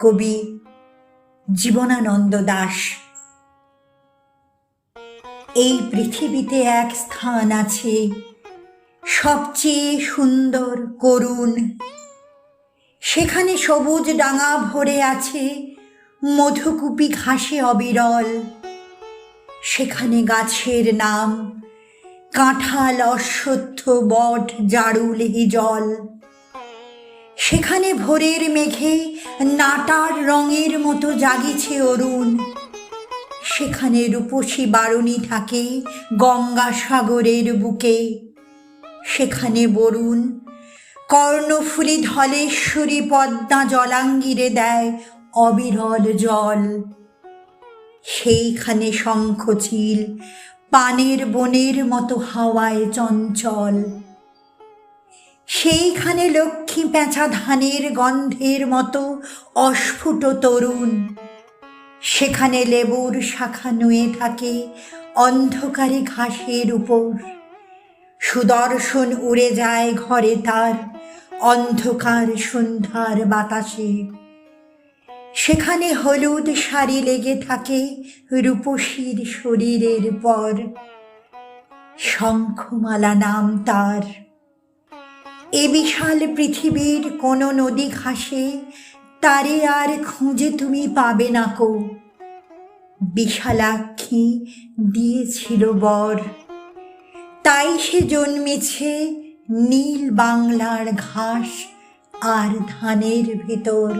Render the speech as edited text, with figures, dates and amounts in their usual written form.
কবি জীবনানন্দ দাশ। এই পৃথিবীতে এক স্থান আছে সবচেয়ে সুন্দর করুণ, সেখানে সবুজ ডাঙা ভরে আছে মধুকুপি ঘাসে অবিরল। সেখানে গাছের নাম কাঁঠাল, অশ্বত্থ, বট, জারুল, হিজল। সেখানে ভোরের মেঘে নাটার রঙের মতো জাগিছে অরুণ। সেখানে রূপসী বারুণী থাকে গঙ্গাসাগরের বুকে। সেখানে বরুণ কর্ণফুলী ধলেশ্বরী পদ্মা জলাঙ্গিরে দেয় অবিরল জল। সেইখানে শঙ্খচিল পানের বনের মতো হাওয়ায় চঞ্চল। সেইখানে লক্ষ্মী পেঁচা ধানের গন্ধের মতো অস্ফুট তরুণ। সেখানে লেবুর শাখা নুয়ে থাকে অন্ধকারে ঘাসের উপর। সুদর্শন উড়ে যায় ঘরে তার অন্ধকার সন্ধ্যার বাতাসে। সেখানে হলুদ শাড়ি লেগে থাকে রূপসীর শরীরের পর। শঙ্খমালা নাম তার। এ বিশাল পৃথিবীর কোনো নদী ঘাসে তারে আর খুঁজে তুমি পাবে না কো। বিশালাক্ষী দিয়েছিল বর, তাই সে জন্মেছে নীল বাংলার ঘাস আর ধানের ভেতর।